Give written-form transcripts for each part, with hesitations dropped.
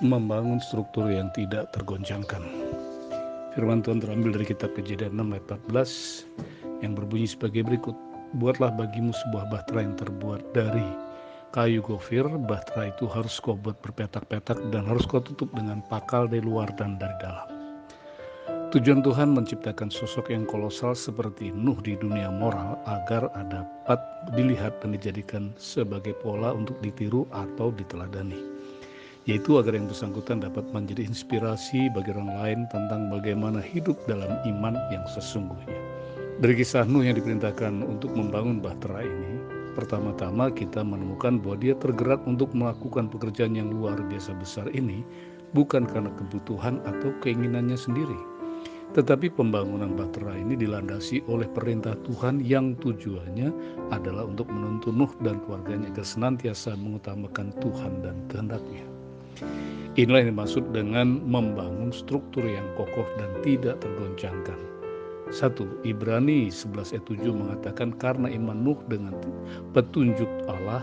Membangun struktur yang tidak tergoncangkan. Firman Tuhan terambil dari kitab Kejadian 6 ayat 14 yang berbunyi sebagai berikut. Buatlah bagimu sebuah bahtera yang terbuat dari kayu gofir. Bahtera itu harus kau buat berpetak-petak dan harus kau tutup dengan pakal dari luar dan dari dalam. Tujuan Tuhan menciptakan sosok yang kolosal seperti Nuh di dunia moral agar dapat dilihat dan dijadikan sebagai pola untuk ditiru atau diteladani, yaitu agar yang bersangkutan dapat menjadi inspirasi bagi orang lain tentang bagaimana hidup dalam iman yang sesungguhnya. Dari kisah Nuh yang diperintahkan untuk membangun bahtera ini, pertama-tama kita menemukan bahwa dia tergerak untuk melakukan pekerjaan yang luar biasa besar ini bukan karena kebutuhan atau keinginannya sendiri, tetapi pembangunan bahtera ini dilandasi oleh perintah Tuhan yang tujuannya adalah untuk menuntun Nuh dan keluarganya agar senantiasa mengutamakan Tuhan dan kehendak-Nya. Inilah yang dimaksud dengan membangun struktur yang kokoh dan tidak tergoncangkan. 1. Ibrani 11 ayat 7 mengatakan karena iman Nuh dengan petunjuk Allah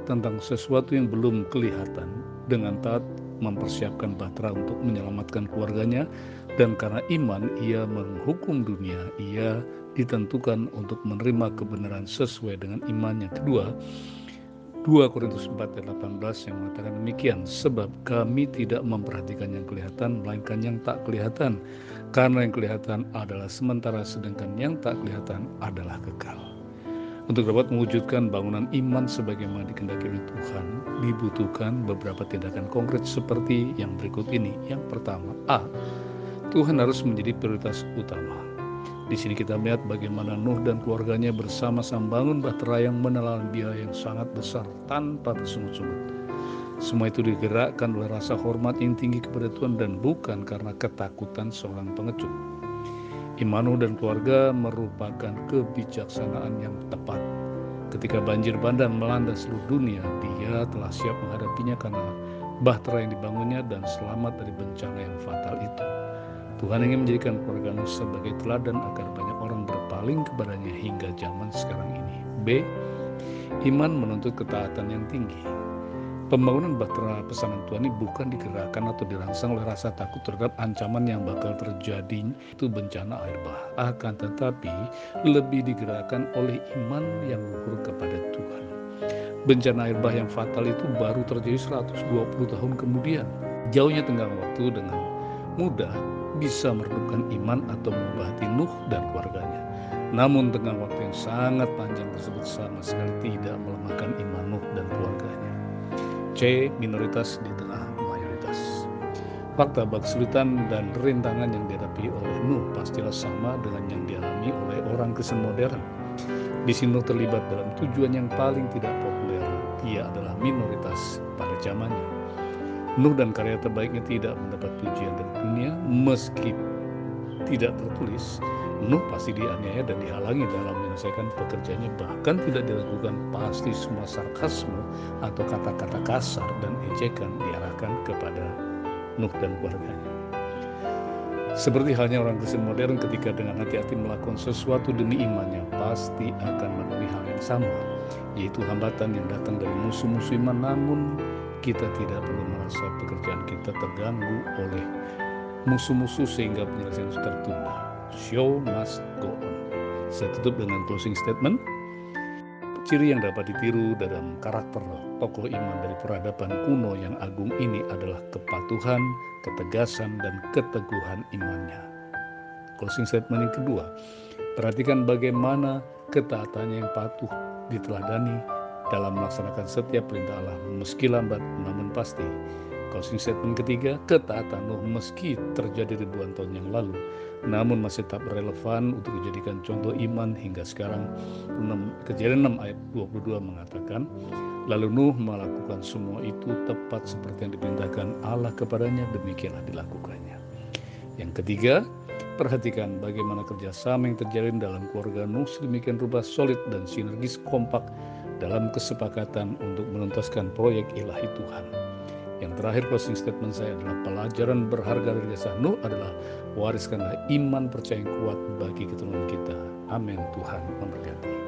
tentang sesuatu yang belum kelihatan, dengan taat mempersiapkan bahtera untuk menyelamatkan keluarganya, dan karena iman ia menghukum dunia, ia ditentukan untuk menerima kebenaran sesuai dengan imannya. Kedua, 2 Korintus 4 ayat 18 yang mengatakan demikian, sebab kami tidak memperhatikan yang kelihatan melainkan yang tak kelihatan, karena yang kelihatan adalah sementara sedangkan yang tak kelihatan adalah kekal. Untuk dapat mewujudkan bangunan iman sebagaimana dikehendaki oleh Tuhan, dibutuhkan beberapa tindakan konkret seperti yang berikut ini. Yang pertama, A. Tuhan harus menjadi prioritas utama. Di sini kita melihat bagaimana Nuh dan keluarganya bersama-sama bangun bahtera yang menelan biaya yang sangat besar tanpa bersungut-sungut. Semua itu digerakkan oleh rasa hormat yang tinggi kepada Tuhan dan bukan karena ketakutan seorang pengecut. Iman Nuh dan keluarga merupakan kebijaksanaan yang tepat. Ketika banjir bandang melanda seluruh dunia, dia telah siap menghadapinya karena bahtera yang dibangunnya dan selamat dari bencana yang fatal itu. Tuhan ingin menjadikan keluarga Nuh sebagai teladan agar banyak orang berpaling kepadanya hingga zaman sekarang ini. B. Iman menuntut ketaatan yang tinggi. Pembangunan bahtera pesanan Tuhan ini bukan digerakkan atau dirangsang oleh rasa takut terhadap ancaman yang bakal terjadi, itu bencana air bah. Akan tetapi lebih digerakkan oleh iman yang luhur kepada Tuhan. Bencana air bah yang fatal itu baru terjadi 120 tahun kemudian. Jauhnya tenggang waktu dengan mudah bisa meredupkan iman atau mengubah hati Nuh dan keluarganya. Namun tenggang waktu yang sangat panjang tersebut sama sekali tidak melemahkan iman Nuh dan keluarganya. C. Minoritas di tengah mayoritas. Fakta bahwa kesulitan dan rintangan yang dihadapi oleh Nuh pastilah sama dengan yang dialami oleh orang Kristen modern. Di sini Nuh terlibat dalam tujuan yang paling tidak populer. Ia adalah minoritas pada zamannya. Nuh dan karya terbaiknya tidak mendapat pujian dari dunia, meski tidak tertulis. Nuh pasti dianiaya dan dihalangi dalam menyelesaikan pekerjaannya, bahkan tidak dilakukan. Pasti semua sarkasme atau kata-kata kasar dan ejekan diarahkan kepada Nuh dan keluarganya. Seperti halnya orang Kristen modern, ketika dengan hati-hati melakukan sesuatu demi imannya, pasti akan menemui hal yang sama, yaitu hambatan yang datang dari musuh-musuh iman. Namun kita tidak perlu merasa pekerjaan kita terganggu oleh musuh-musuh sehingga penyelesaian itu tertunda. Show must go on. Saya tutup dengan closing statement. Ciri yang dapat ditiru dalam karakter tokoh iman dari peradaban kuno yang agung ini adalah kepatuhan, ketegasan, dan keteguhan imannya. Closing statement yang kedua, perhatikan bagaimana ketaatannya yang patuh diteladani dalam melaksanakan setiap perintah Allah, meski lambat namun pasti. Closing statement ketiga, ketaatan Nuh meski terjadi ribuan tahun yang lalu, namun masih tetap relevan untuk dijadikan contoh iman hingga sekarang. Kejadian 6 ayat 22 mengatakan, lalu Nuh melakukan semua itu tepat seperti yang diperintahkan Allah kepadanya, demikianlah dilakukannya. Yang ketiga, perhatikan bagaimana kerjasama yang terjalin dalam keluarga Nuh sedemikian rupa solid dan sinergis kompak dalam kesepakatan untuk menuntaskan proyek ilahi Tuhan. Yang terakhir, closing statement saya adalah pelajaran berharga dari kisah Nuh adalah wariskanlah iman percaya yang kuat bagi keturunan kita. Amin. Tuhan memberkati.